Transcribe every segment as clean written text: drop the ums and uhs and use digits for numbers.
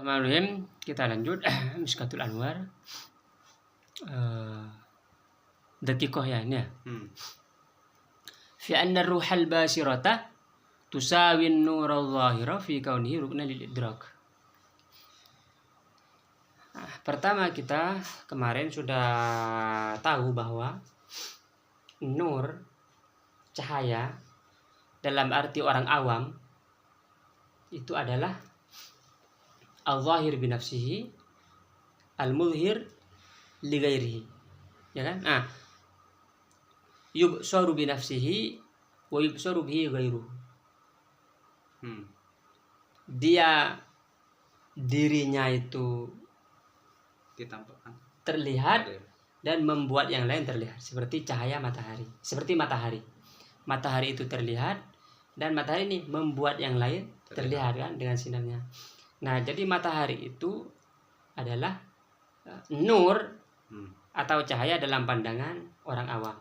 Bismillahirrahmanirrahim. Kita lanjut Mishkatul Anwar. Daqiqah ya ini ya. Fi anna ruhal basirata tusawi an-nur adh-dhahira fi kaunihi ruknan lil idrak. Pertama kita kemarin sudah tahu bahwa nur, cahaya dalam arti orang awam itu adalah al-zahir binafsihi, al-mudhir li ghairihi. Ya kan? Nah, yubsaru binafsihi wa yubsaru bihi ghairuhu. Dia dirinya itu ditampakkan, terlihat dan membuat yang lain terlihat, seperti cahaya matahari, seperti matahari. Matahari itu terlihat dan matahari ini membuat yang lain terlihat kan dengan sinarnya. Nah, jadi matahari itu adalah nur atau cahaya dalam pandangan orang awam.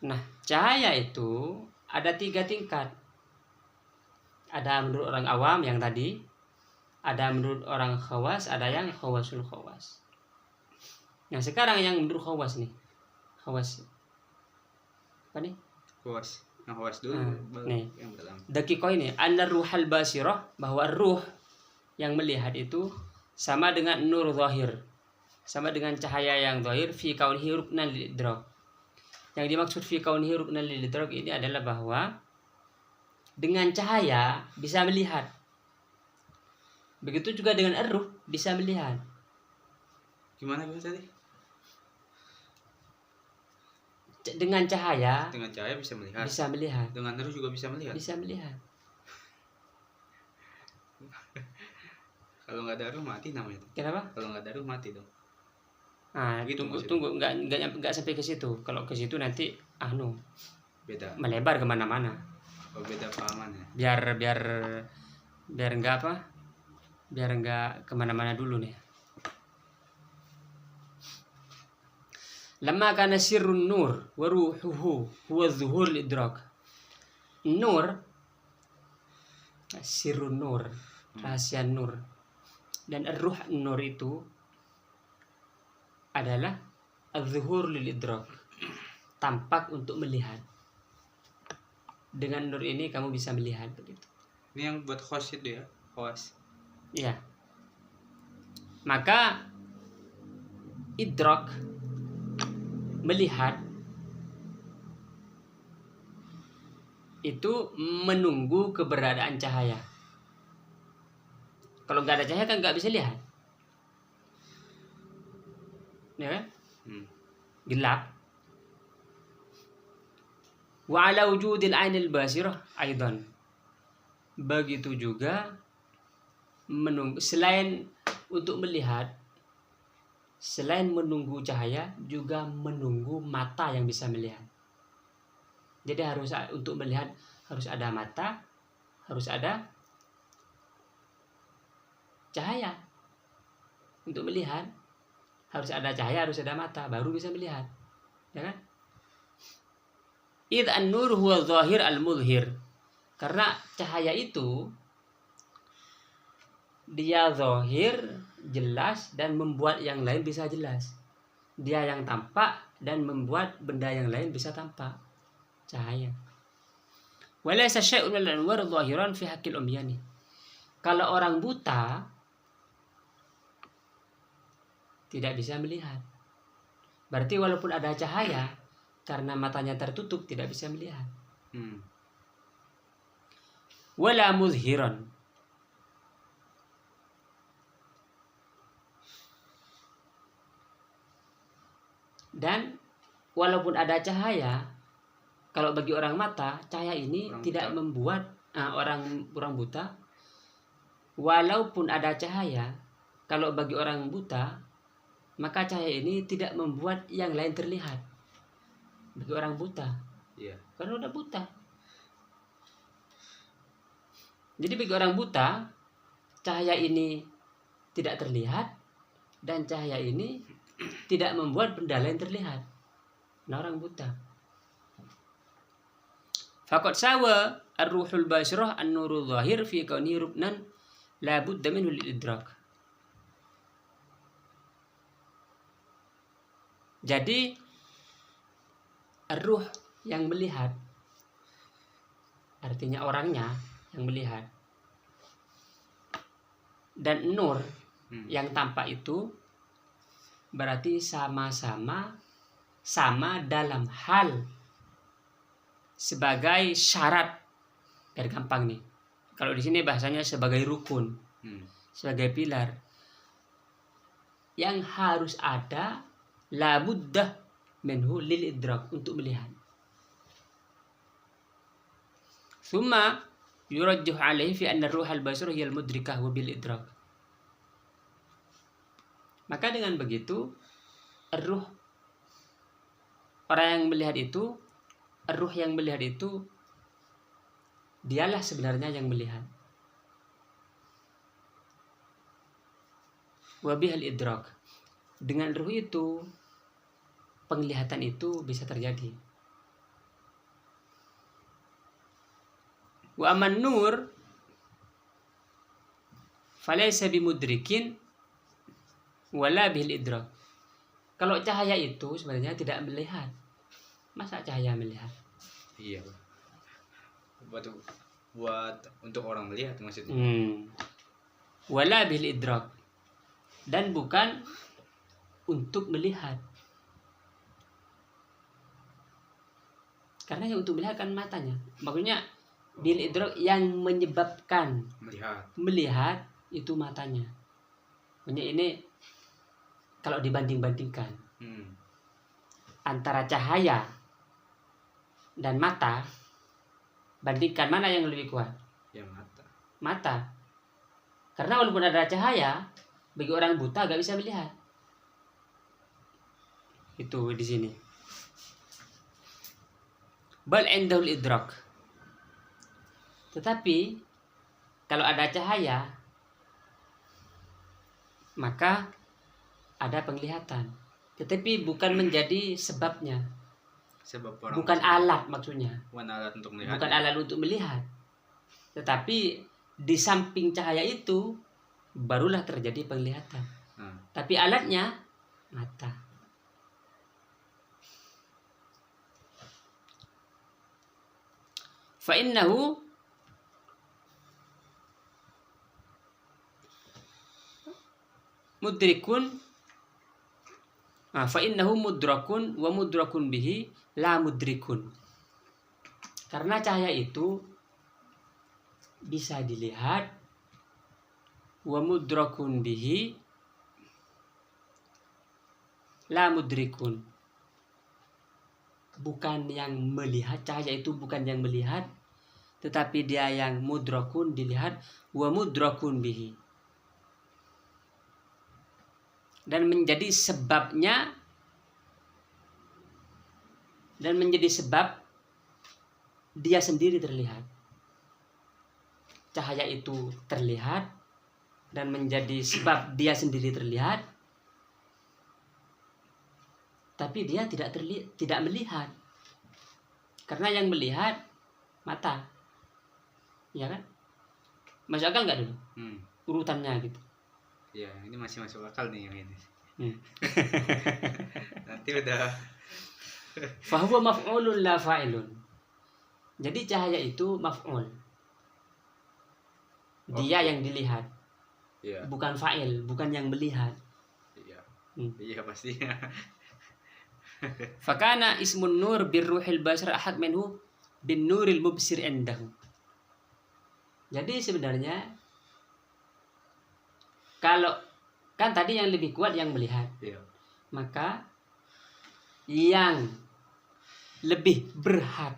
Nah, cahaya itu ada 3 tingkat. Ada menurut orang awam yang tadi, ada menurut orang khawas, ada yang khawasul khawas. Nah, sekarang yang menurut khawas nih. Khawas. Apa nih? Khawas. Nah, khawas dulu nih. Yang pertama. Daqiqah ini, anna ruhal basirah, bahwa ruh yang melihat itu sama dengan nur zahir. Sama dengan cahaya yang zahir fi kaunihi ruknan lil idrak. Yang dimaksud fi kaunihi ruknan lil idrak ini adalah bahwa dengan cahaya bisa melihat. Begitu juga dengan ar-ruh bisa melihat. Gimana tadi? Dengan cahaya bisa melihat. Bisa melihat. Dengan ar-ruh juga bisa melihat. Bisa melihat. Kalau nggak ada ruh mati namanya. Kenapa? Kalau nggak ada ruh mati dong. Nah, gitu tunggu nggak sampai ke situ. Kalau ke situ nanti beda. Melebar kemana-mana. Oh, beda pahamannya. Biar enggak apa? Biar enggak kemana-mana dulu nih. Lamma kana sirrun nur wa ruhuhu huwa zuhur idrak. Nur, sirrun nur, rahasia nur, dan ruh nur itu adalah az-zuhur lil idrak, tampak untuk melihat. Dengan nur ini kamu bisa melihat begitu. Ini yang buat khawas itu ya, khawas. Ya. Maka idrak, melihat, itu menunggu keberadaan cahaya. Kalau nggak ada cahaya kan nggak bisa lihat. Ya kan? Gelap. Wa ala wujudil ainil basirah aidan. Begitu juga menunggu, selain untuk melihat, selain menunggu cahaya, juga menunggu mata yang bisa melihat. Jadi harus untuk melihat harus ada mata, harus ada cahaya. Untuk melihat harus ada cahaya, harus ada mata, baru bisa melihat. Ya kan? Idh an-nur huwa zahir al-mudhir. Karena cahaya itu dia zahir, jelas, dan membuat yang lain bisa jelas. Dia yang tampak dan membuat benda yang lain bisa tampak. Cahaya. Walaysa syai'un min al-anwar zahiran fi haqqil umyani. Kalau orang buta tidak bisa melihat. Berarti walaupun ada cahaya, karena matanya tertutup tidak bisa melihat. Wala muzhiran. Dan walaupun ada cahaya, kalau bagi orang mata, cahaya ini tidak membuat orang buta. Walaupun ada cahaya, kalau bagi orang buta, maka cahaya ini tidak membuat yang lain terlihat. Bagi orang buta, karena udah buta. Jadi bagi orang buta, cahaya ini tidak terlihat dan cahaya ini tidak membuat benda lain terlihat. Nah, orang buta. Faqad sawa ar-ruhul basyrah an-nurul zahir fi kaunihi ruknan la budda minhu lil-idrak. Jadi ar-ruh yang melihat, artinya orangnya yang melihat, dan nur yang tampak itu berarti sama-sama sama dalam hal sebagai syarat. Biar gampang nih. Kalau di sini bahasanya sebagai rukun, sebagai pilar yang harus ada, la buddah minhu lil idrak, untuk melihat. Thumma yurajjih alaihi fi anna ruh al-basir hiya al-mudrikah wa bil idrak. Maka dengan begitu ruh orang yang melihat itu, ruh yang melihat itu dialah sebenarnya yang melihat. Wa bihal idrak. Dengan ruh itu penglihatan itu bisa terjadi. Wa aman nur falaysa bimudrikin wala bil idrak. Kalau cahaya itu sebenarnya tidak melihat. Masa cahaya melihat? Iya. Buat untuk orang melihat maksudnya. Wala bil idrak. Dan bukan untuk melihat. Karena yang untuk melihat kan matanya. Maksudnya bil idrak yang menyebabkan melihat itu matanya. Maksudnya ini kalau dibanding-bandingkan antara cahaya dan mata, bandingkan mana yang lebih kuat? Ya mata. Mata. Karena walaupun ada cahaya, bagi orang buta gak bisa melihat. Itu di sini. Bal indahul idrak. Tetapi kalau ada cahaya, maka ada penglihatan. Tetapi bukan menjadi sebabnya. Bukan alat maksudnya. Bukan alat untuk melihat. Bukan alat untuk melihat. Tetapi di samping cahaya itu barulah terjadi penglihatan. Tapi alatnya mata. Fa innahu mudrikun. Fa innahu mudrakun wa mudrakun bihi la mudrikun. Karena cahaya itu bisa dilihat, wa mudrakun bihi la mudrikun. Bukan yang melihat, cahaya itu bukan yang melihat, tetapi dia yang mudrakun, dilihat, wa mudrakun bihi. Dan menjadi sebabnya, dan menjadi sebab dia sendiri terlihat. Cahaya itu terlihat dan menjadi sebab dia sendiri terlihat, tapi dia tidak melihat. Karena yang melihat mata. Ya kan? Masuk akal nggak dulu? Urutannya gitu. Ya, ini masih masuk akal nih yang ini. Nanti udah. Fahuwa maf'ulun la fa'ilun. Jadi cahaya itu maf'ul. Dia yang dilihat. Ya. Bukan fa'il, bukan yang melihat. Iya. Iya pastinya. Fakana ismun nur birruhil basir ahad minhu bin nuril mubsir indahu. Jadi sebenarnya kalau kan tadi yang lebih kuat yang melihat, maka yang lebih berhak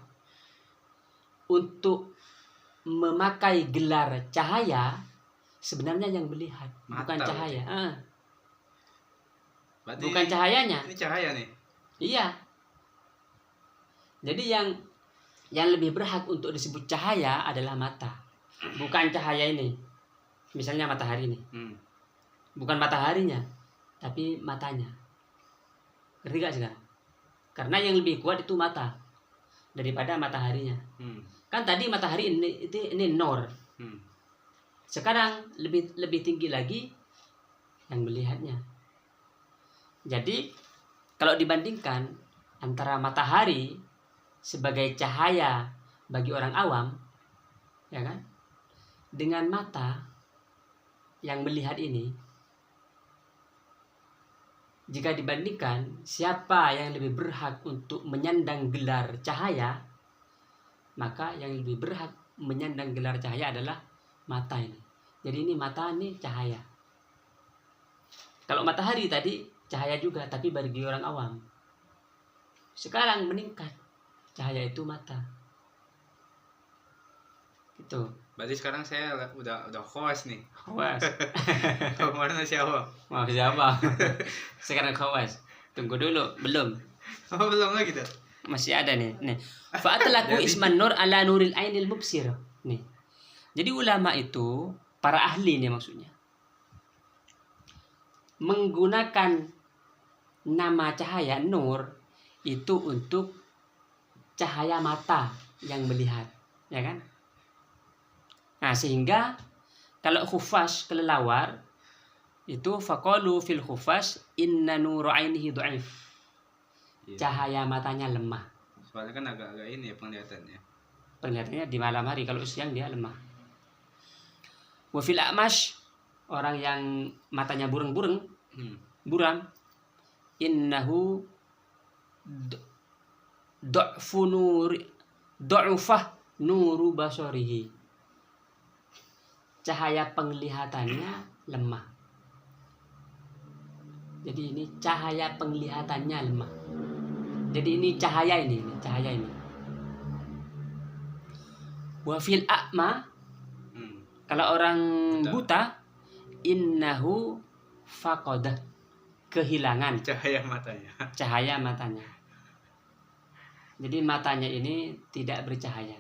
untuk memakai gelar cahaya sebenarnya yang melihat, bukan cahaya. Bukan cahayanya. Ini cahaya nih. Iya. Jadi yang lebih berhak untuk disebut cahaya adalah mata, bukan cahaya ini. Misalnya matahari nih. Bukan mataharinya, tapi matanya. Ngerti gak sekarang? Karena yang lebih kuat itu mata daripada mataharinya. Kan tadi matahari ini nur. Sekarang lebih tinggi lagi yang melihatnya. Jadi kalau dibandingkan antara matahari sebagai cahaya bagi orang awam, ya kan, dengan mata yang melihat ini, jika dibandingkan siapa yang lebih berhak untuk menyandang gelar cahaya, maka yang lebih berhak menyandang gelar cahaya adalah mata ini. Jadi ini mata ini cahaya. Kalau matahari tadi cahaya juga, tapi bagi orang awam. Sekarang meningkat cahaya itu mata. Gitu. Berarti sekarang saya udah khawas nih. Khawas. Kemarin siapa? Mau siapa? Sekarang khawas. Tunggu dulu, belum. Oh, belum lagi tuh. Masih ada nih. Fa'atlaku isman nur ala nuril ainil mubsir. Nih. Jadi ulama itu, para ahli nih maksudnya, menggunakan nama cahaya nur itu untuk cahaya mata yang melihat, ya kan? Nah, sehingga kalau khufas kelelawar itu faqalu fil khufas inna nuru ainihi dhaif. Cahaya matanya lemah. Soalnya kan agak-agak ini ya penglihatannya. Penglihatannya di malam hari, kalau siang dia lemah. Wa fil a'mash, orang yang matanya buram, innahu du'fah nuru basarihi. Cahaya penglihatannya lemah. Jadi ini cahaya penglihatannya lemah. Jadi ini cahaya ini. Wa fil a'ma, kalau orang buta, innahu faqadah, kehilangan cahaya matanya. Jadi matanya ini tidak bercahaya.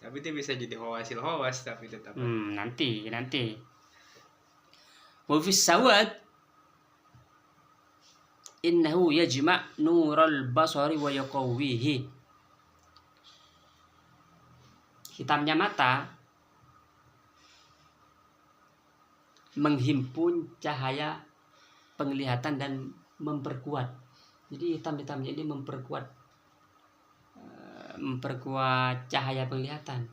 Tapi dia bisa jadi hawas tapi tetap. Nanti. Wa fis sawad innahu yajma' nural basari wa yaqawwihi. Hitamnya mata menghimpun cahaya penglihatan dan memperkuat. Jadi hitam-hitamnya ini memperkuat cahaya penglihatan.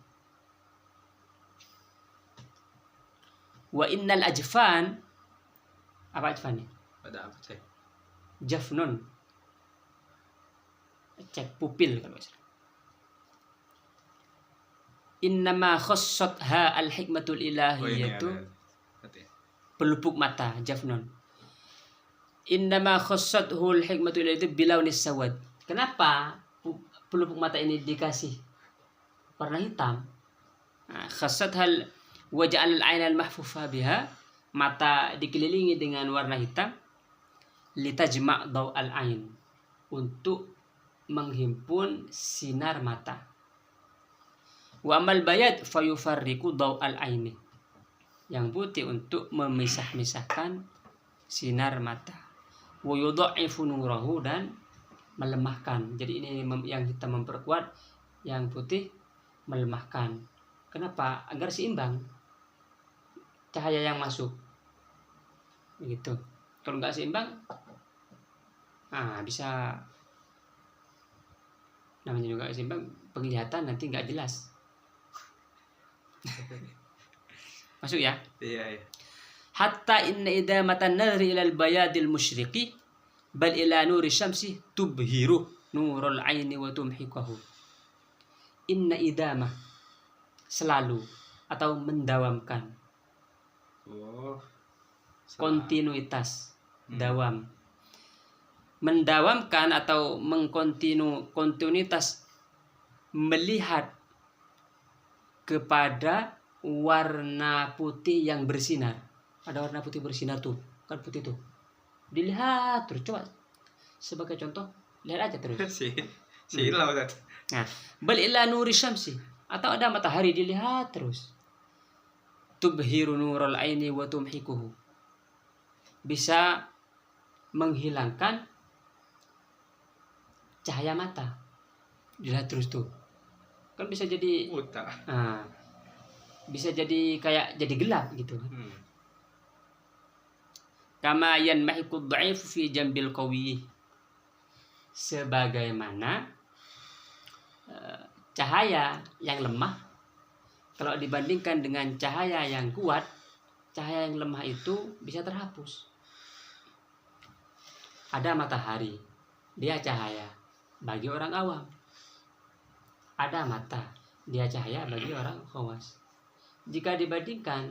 Wa innal ajfan, apa ajfan nih? Ada apa sih? Jafnun, cek pupil kalau salah. Innama khassatha al-hikmatul ilahiyatu, pelupuk mata, jafnun. Innama khassathu al-hikmatul ilahiyatu bilaunis sawad. Kenapa pelupuk mata ini dikasih warna hitam? Khassatha wa ja'al al-'aina al-mahfufa biha, mata dikelilingi dengan warna hitam, litajma' daw al-'ain, untuk menghimpun sinar mata. Wa amal bayad fayufarriqu daw al-'aini, yang putih untuk memisah-misahkan sinar mata. Wa yudha'ifu nurahu, dan melemahkan. Jadi ini yang hitam memperkuat, yang putih melemahkan. Kenapa? Agar seimbang cahaya yang masuk. Begitu. Kalau nggak seimbang, bisa, namanya juga seimbang, penglihatan nanti nggak jelas. Masuk ya? Iya. Hatta inna idamatan nadri ilal bayadil musyriqi bal ila nuri syamsi tubhiru nurul aini wa tumhikahu. Inna idamah, selalu atau mendawamkan. Kontinuitas, dawam. Mendawamkan atau kontinuitas melihat kepada warna putih yang bersinar. Ada warna putih bersinar tuh, kan putih tuh. Dilihat terus, coba sebagai contoh, lihat aja terus. Silau kan. Nah, bal ila nuri syamsi, atau ada matahari, dilihat terus. Tubhiru nurul aini wa tumhikuhu, bisa menghilangkan cahaya mata. Dilihat terus tuh. kan bisa jadi Buta. bisa jadi kayak jadi gelap gitu. Kama yanmahiqud dha'if fi jambil qawi, sebagaimana cahaya yang lemah kalau dibandingkan dengan cahaya yang kuat, cahaya yang lemah itu bisa terhapus. Ada matahari, dia cahaya bagi orang awam. Ada mata, dia cahaya bagi orang khawas. Jika dibandingkan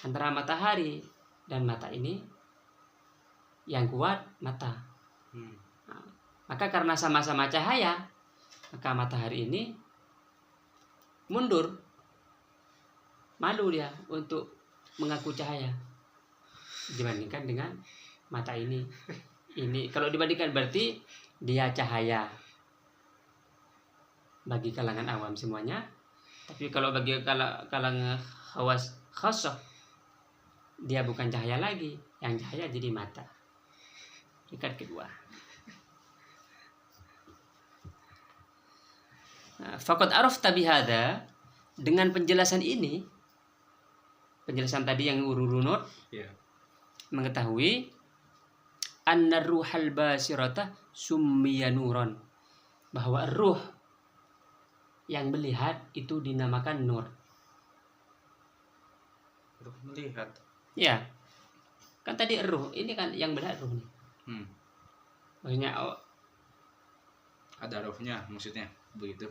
antara matahari dan mata ini, yang kuat mata. Nah, maka karena sama-sama cahaya, maka matahari ini mundur, malu dia untuk mengaku cahaya dibandingkan dengan mata ini. Ini kalau dibandingkan berarti dia cahaya bagi kalangan awam semuanya, tapi kalau bagi kalangan khawas khasah, dia bukan cahaya lagi, yang cahaya jadi mata. Peringkat kedua. Faqad arafta bihada, dengan penjelasan ini, penjelasan tadi yang ururunut, mengetahui anna ruhal basirata summiya nuran, bahwa ruh yang melihat itu dinamakan nur. Ruh melihat. Ya, kan tadi ruh, ini kan yang melihat ruh nih. Maksudnya ada ruhnya, maksudnya begitu.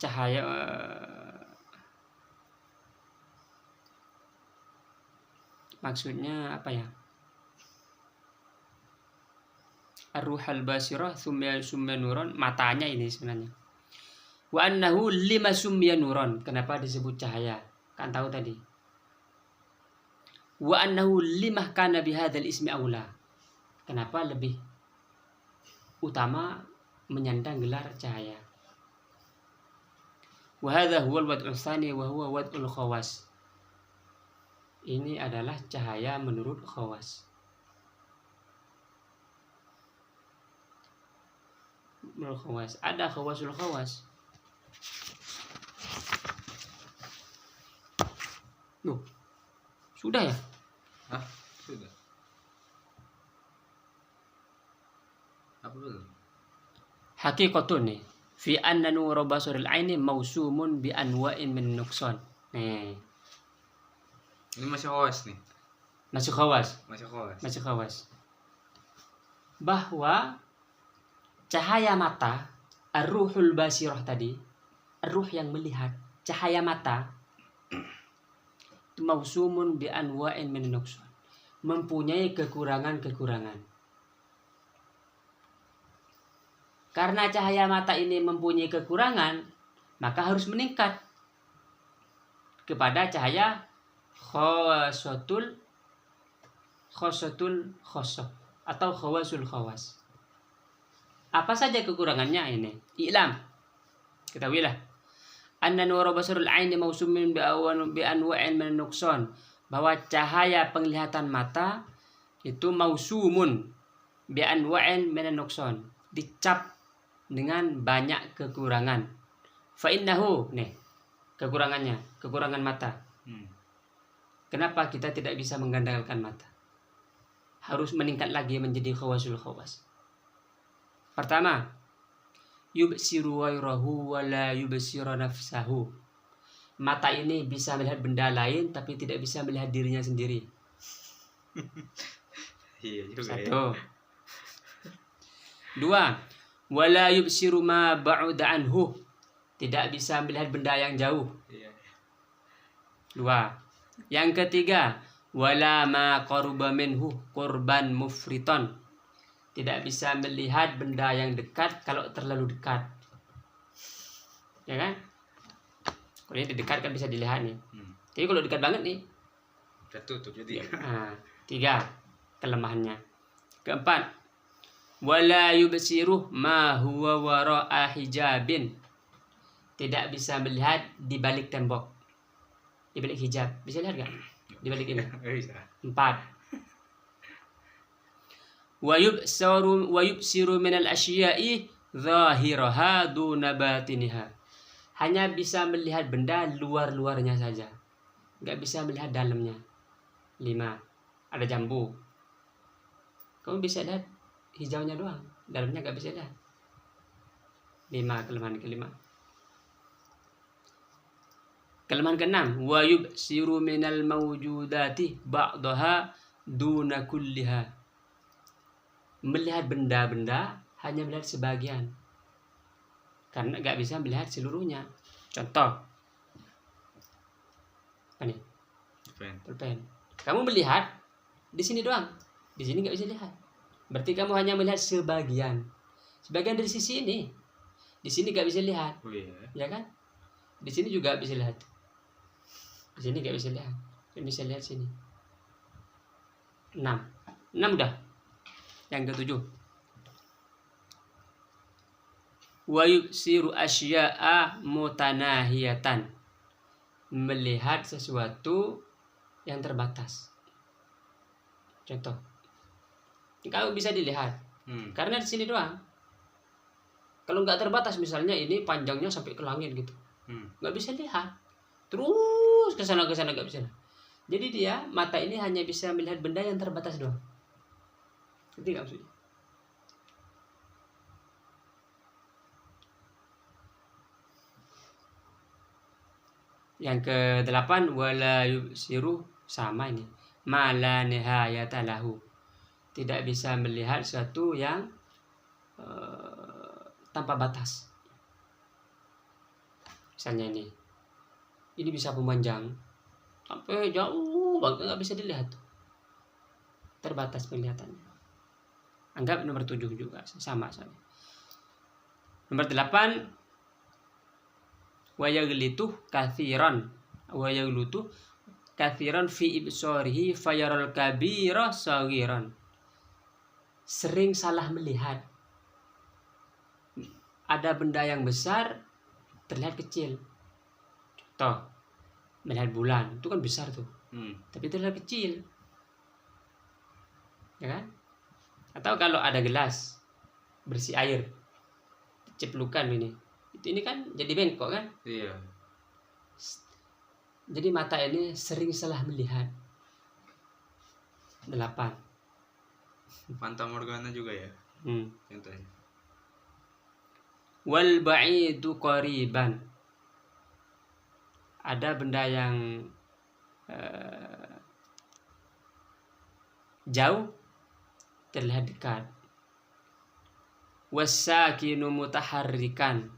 Cahaya maksudnya apa ya? Ar-ruhal basirah sumya nuron, matanya ini sebenarnya. Wa annahu lima sumya nuron, kenapa disebut cahaya? Kan tahu tadi. Wa annahu limah kana bihadzal ismi aula, kenapa lebih utama menyandang gelar cahaya. Wa hadza huwa al-wad'u tsani wa huwa wad'ul khawas, ini adalah cahaya menurut khawas. Menurut khawas, ada khawasul khawas. Loh, sudah ya? Sudah. Apa belum? Haqiqatun nih, fi anna nura basaril aini mausumun bi anwa'in min nuqsan. Nih. Ini masih khawas nih. Masih khawas. Masih khawas. Bahwa cahaya mata, ar-ruhul basirah tadi, ar-ruh yang melihat, cahaya mata mausumun bi anwa'in min nuqsan, mempunyai kekurangan-kekurangan. Karena cahaya mata ini mempunyai kekurangan, maka harus meningkat kepada cahaya khawasul khasah atau khawasul khawas. Apa saja kekurangannya ini? I'lam, ketahuilah, anna nura basarul aini mausumin bi anwa'in min nuqsan, bahwa cahaya penglihatan mata itu mausumun bi anwa'in min nuqsan, dicap dengan banyak kekurangan. Fa innahu, nih kekurangannya, kekurangan mata. Kenapa kita tidak bisa mengandalkan mata? Harus meningkat lagi menjadi khawasul khawas. Pertama, yubsiru wairahu wa la yubsiru nafsahu. Mata ini bisa melihat benda lain tapi tidak bisa melihat dirinya sendiri. Iya juga. Satu. Dua, wala yubsiru ma ba'uda anhu. Tidak bisa melihat benda yang jauh. Dua. Yang ketiga, wala ma qaruba minhu qurban mufriton. Tidak bisa melihat benda yang dekat kalau terlalu dekat. Ya kan? Kalau ini dekat kan bisa dilihat nih. Tapi kalau dekat banget nih, udah tutup jadi. Tiga kelemahannya. Keempat, wala yubsiru ma huwa wara'a hijabin. Tidak bisa melihat di balik tembok, di balik hijab. Bisa lihat gak? Di balik ini. Bisa. 4. wa yubsiru minal asya'i zahiraha duna batiniha. Hanya bisa melihat benda luar-luarnya saja, nggak bisa melihat dalamnya. 5. Ada jambu, kamu bisa lihat hijaunya doang, dalamnya nggak bisa lihat. 5. Kelemahan kelima. Kelemahan keenam, wa yubsiru minal mawjudati ba'daha duna kulliha. Melihat benda-benda hanya melihat sebagian, karena nggak bisa melihat seluruhnya. Contoh, apa nih? Pulpen. Kamu melihat di sini doang, di sini nggak bisa lihat. Berarti kamu hanya melihat sebagian dari sisi ini. Di sini nggak bisa lihat, ya kan? Di sini juga bisa lihat. Di sini nggak bisa lihat, bisa lihat sini. 6 udah. Yang ke-7, wa yusiru asya'a mutanahiyatan. Melihat sesuatu yang terbatas. Contoh, kalau bisa dilihat, karena di sini doang. Kalau nggak terbatas, misalnya ini panjangnya sampai ke langit gitu, nggak bisa lihat. Terus ke sana nggak bisa. Jadi dia mata ini hanya bisa melihat benda yang terbatas doang. Ngerti nggak maksudnya? Yang ke-8, wala yusiru, sama ini, ma la nihayata lahu. Tidak bisa melihat sesuatu yang tanpa batas. Misalnya ini bisa memanjang sampai jauh banget, nggak bisa dilihat, terbatas penglihatannya. Anggap nomor 7 juga sama soalnya. Nomor 8, wa yaghlitu kathiran fi ibsarihi fayaral kabira saghiran. Sering salah melihat. Ada benda yang besar terlihat kecil. Contoh, melihat bulan, itu kan besar tuh, tapi terlihat kecil, ya kan? Atau kalau ada gelas berisi air, ceplukan ini kan jadi bengkok kan? Iya. Jadi mata ini sering salah melihat. 8. Fata Morgana juga ya. Contohnya. Wal ba'idu qariban. Ada benda yang jauh terlihat dekat. Wasakinu mutaharrikan.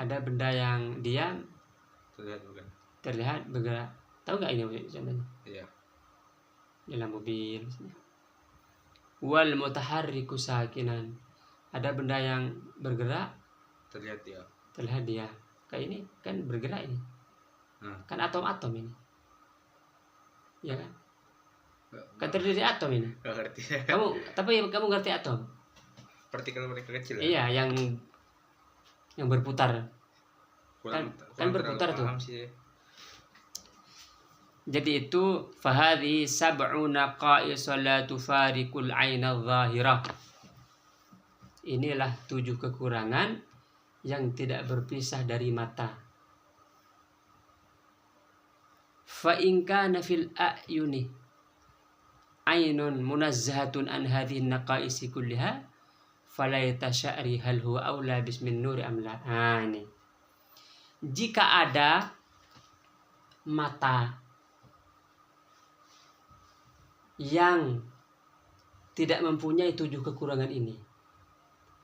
Ada benda yang diam terlihat bergerak. Tahu nggak ini contohnya? Iya. Dalam mobil misalnya. Wal mutaharriku sakinan. Ada benda yang bergerak terlihat dia. Kayak ini kan bergerak ini. Kan atom-atom ini. Ya kan? Kan terdiri atom ini. Gak ngerti. Kamu ngerti atom? Partikel kecil ya? Iya, yang berputar. Kan berputar tuh. Jadi itu fahadhi sab'una qa'isala tufarikul aina zahirah. Inilah 7 kekurangan yang tidak berpisah dari mata. Fa in kana fil a'yuni ainun munazzahatun an hadhihi naqaisi kulliha fala yatasha'ri hal huwa aula bismin nuri amla. Ini. Jika ada mata yang tidak mempunyai 7 kekurangan ini,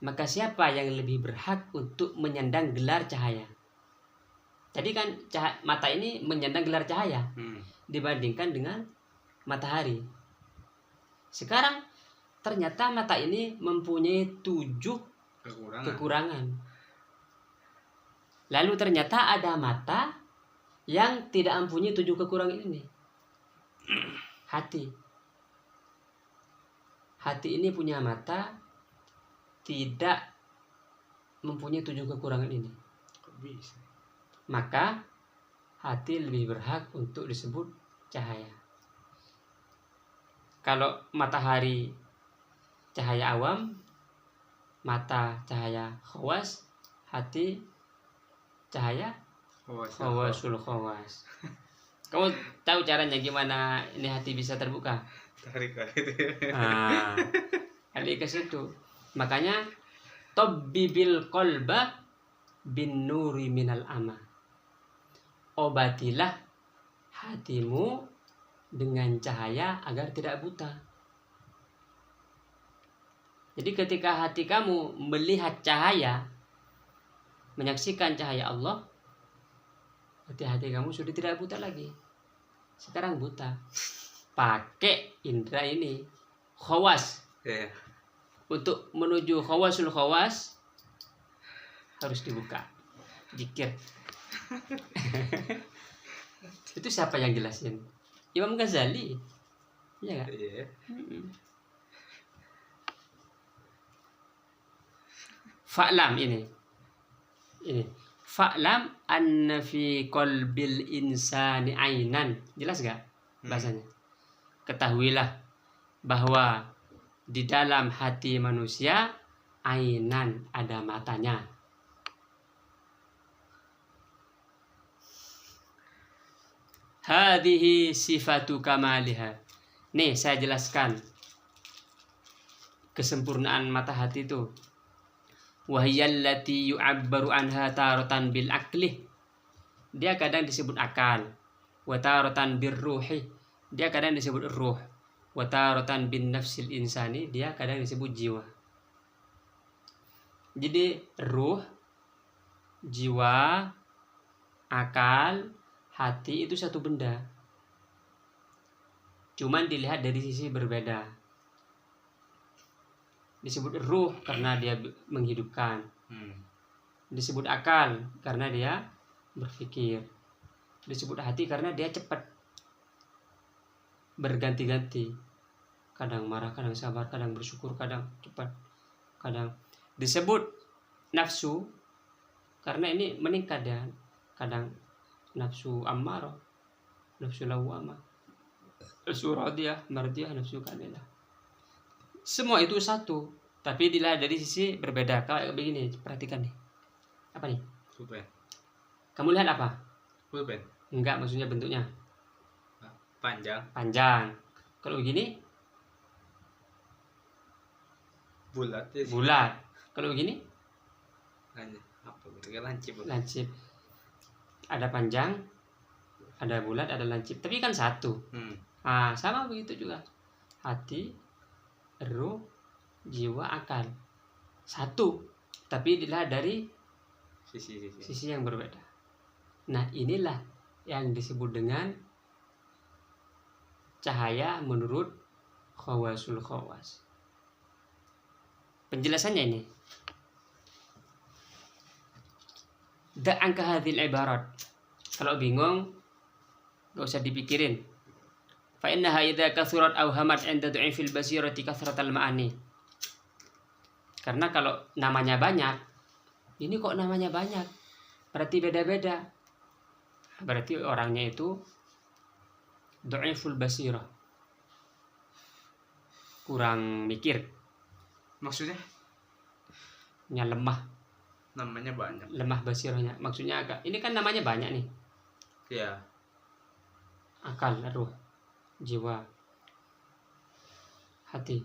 maka siapa yang lebih berhak untuk menyandang gelar cahaya? Tadi kan mata ini menyandang gelar cahaya dibandingkan dengan matahari. Sekarang ternyata mata ini mempunyai 7 kekurangan. Lalu ternyata ada mata yang tidak mempunyai 7 kekurangan ini. Hati ini punya mata tidak mempunyai 7 kekurangan ini. Maka hati lebih berhak untuk disebut cahaya. Kalau matahari cahaya awam, mata cahaya khawas, hati cahaya khawasul khawas. Kamu tahu caranya gimana ini hati bisa terbuka? Tarik. Kali ke situ. Makanya tabbibil qalba bin nuri minal ama. Obatilah hatimu dengan cahaya agar tidak buta. Jadi ketika hati kamu melihat cahaya, menyaksikan cahaya Allah, hati kamu sudah tidak buta lagi. Sekarang buta. Pakai indera ini, khawas. Yeah. Untuk menuju khawasul khawas harus dibuka. Zikir. Itu siapa yang jelasin? Imam Ghazali. Iya enggak? Iya. Fa'lam ini. Fa'lam anna fi qalbil insani ainan. Jelas enggak bahasanya? Ketahuilah bahwa di dalam hati manusia ainan, ada matanya. Hadhihi sifatu kamaliha. Nih saya jelaskan kesempurnaan mata hati itu. Wahiyallati yu'abbaru anha taratan bil aqli. Dia kadang disebut akal. Wa taratan bir ruhi. Dia kadang disebut ruh. Wa taratan bin nafsil insani. Dia kadang disebut jiwa. Jadi ruh, jiwa, akal, hati itu satu benda. Cuman dilihat dari sisi berbeda. Disebut ruh karena dia menghidupkan. Disebut akal karena dia berpikir. Disebut hati karena dia cepat. Berganti-ganti. Kadang marah, kadang sabar, kadang bersyukur, kadang cepat. Kadang disebut nafsu karena ini meningkat ya. Kadang nafsu ammarah, nafsu lawwamah, nafsu radiyah, mardiyah, nafsu kamilah. Semua itu satu, tapi dilihat dari sisi berbeda. Kayak begini, perhatikan nih. Apa nih? Pulpen. Kamu lihat apa? Pulpen. Enggak, maksudnya bentuknya. Panjang. Panjang. Kalau begini? Bulat. Bulat. Kalau begini? Apa bentuknya? Lancip. Lancip. Ada panjang, ada bulat, ada lancip. Tapi kan satu. Sama begitu juga. Hati, ruh, jiwa, akal. Satu. Tapi dilihat dari sisi yang berbeda. Nah, inilah yang disebut dengan cahaya menurut khawasul khawas. Penjelasannya ini. Da'anka hadhil ibarat. Kalau bingung, gak usah dipikirin. Fa innaha idza kathurat aw hamat 'inda du'ifil basirati kathratal ma'ani. Karena kalau namanya banyak, ini kok namanya banyak? Berarti beda-beda. Berarti orangnya itu du'iful basirah. Kurang mikir. Maksudnya? Nya lemah. Namanya banyak. Lemah basirahnya. Maksudnya agak. Ini kan namanya banyak nih. Iya. Akal, ruh, jiwa, hati.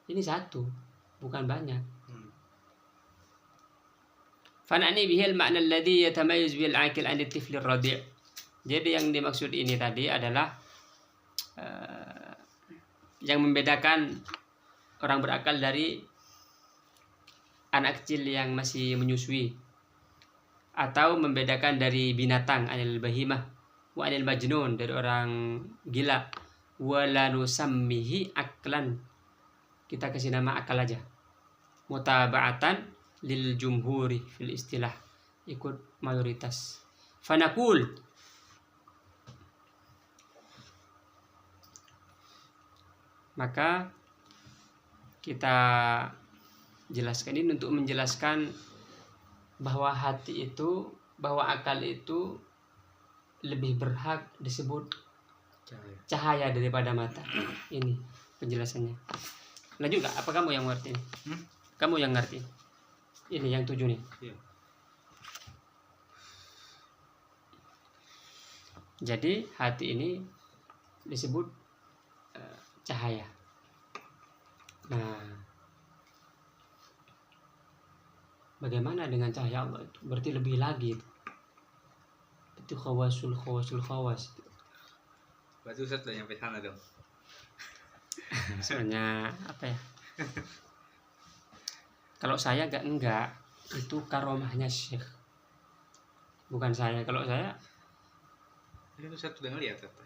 Ini satu, bukan banyak. Fana'ni bihil ma'na alladhi yatamayyiz bil 'aqil 'an at-tifl ar-radi'. Jadi yang dimaksud ini tadi adalah yang membedakan orang berakal dari anak kecil yang masih menyusui, atau membedakan dari binatang, anil bahimah wa anil majnun, dari orang gila. Wala nusammihi aklan, kita kasih nama akal aja. Mutaba'atan lil jumhuri fil istilah, ikut mayoritas. Fanaqul, maka kita jelaskan ini untuk menjelaskan bahwa hati itu, bahwa akal itu lebih berhak disebut cahaya daripada mata. Ini penjelasannya. Lanjut gak? Apa kamu yang ngerti? Kamu yang ngerti? Ini yang 7 nih. Iya. Jadi hati ini disebut cahaya. Nah, bagaimana dengan cahaya Allah itu? Berarti lebih lagi itu khawasul khawas. Berarti Ustaz udah nyampe sana dong. Sebenarnya apa ya? Kalau saya enggak itu karomahnya Syekh. Bukan saya. Kalau saya Ini Ustaz udah ngeliat apa?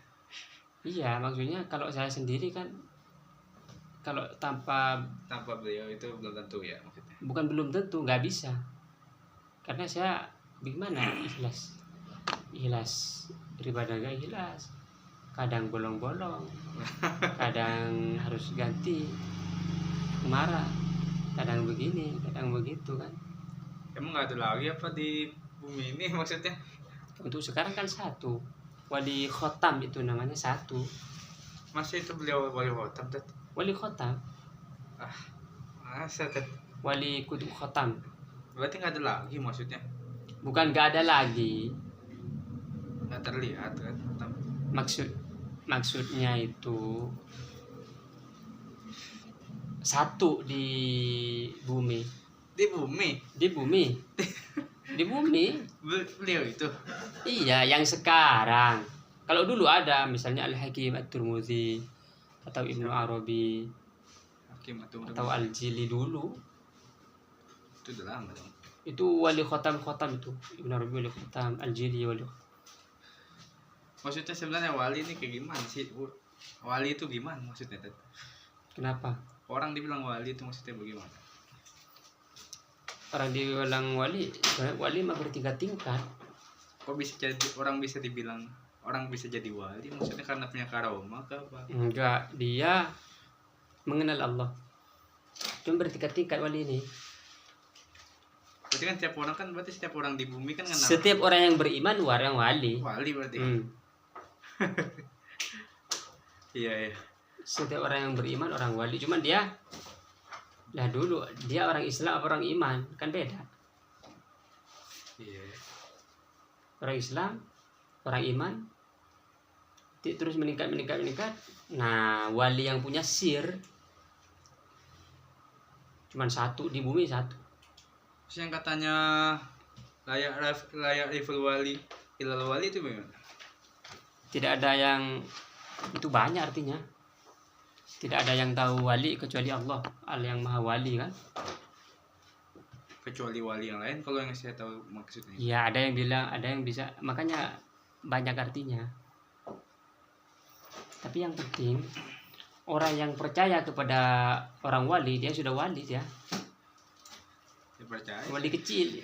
iya, maksudnya kalau saya sendiri kan kalau tanpa beliau itu belum tentu ya maksudnya. bukan belum tentu, nggak bisa. Karena saya gimana ikhlas beribadah gak ikhlas, kadang bolong-bolong, kadang harus ganti, marah, kadang begini, kadang begitu kan. Emang nggak ada lagi apa di bumi ini maksudnya? Untuk sekarang kan satu, wali khotam itu namanya satu, Masih itu beliau wali khotam Tat? wali khotam, Masa Tat? wali kudu khotam. Berarti nggak ada lagi maksudnya? Bukan nggak ada lagi, Nggak terlihat kan khotam? maksudnya itu satu di bumi, Di bumi? di bumi, di bumi. Beliau itu? Iya, yang sekarang. Kalau dulu ada misalnya Al-Hakim At-Tirmidzi atau Ibnu Arabi Hakim atau Al-Jili dulu. Itu udah lama dong. Itu wali khotam itu. Ibnu Arabi wali khotam, Al-Jili wali khotam. Maksudnya sebenarnya wali ini kayak gimana sih? Wali itu gimana maksudnya Tat? Kenapa? Orang dibilang wali itu maksudnya bagaimana? Orang dibilang wali, sebenarnya wali mah bertingkat-tingkat. Kok bisa jadi orang bisa jadi wali? Maksudnya karena punya karomah ke apa? Enggak, dia mengenal Allah. Cuma bertingkat-tingkat wali ini. Berarti kan setiap orang di bumi kan kenal Setiap orang yang beriman orang wali. wali berarti. Iya. Setiap orang yang beriman orang wali. Cuman dia dulu dia orang Islam apa orang iman kan beda. Iya. Orang Islam, orang iman terus meningkat. Nah, wali yang punya sir cuman satu di bumi, satu. Terus yang katanya layak level wali ilal wali itu bagaimana? Tidak ada yang itu banyak artinya. Tidak ada yang tahu wali kecuali Allah, Allah yang maha wali kan. Kecuali wali yang lain kalau yang saya tahu maksudnya. Ya, ada yang bilang, ada yang bisa, makanya banyak artinya. Tapi yang penting orang yang percaya kepada orang wali, dia sudah wali dia. Saya percaya. Wali kecil.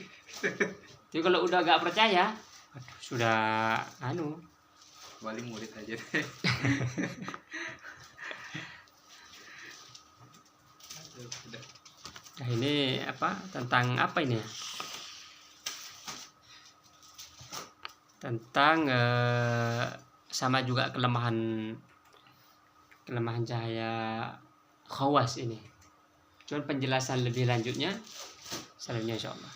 Jadi kalau udah gak percaya, sudah Wali murid aja. Nah, ini tentang apa ini? Tentang sama juga kelemahan cahaya khawas ini. Cuman penjelasan lebih lanjutnya selanjutnya insyaallah.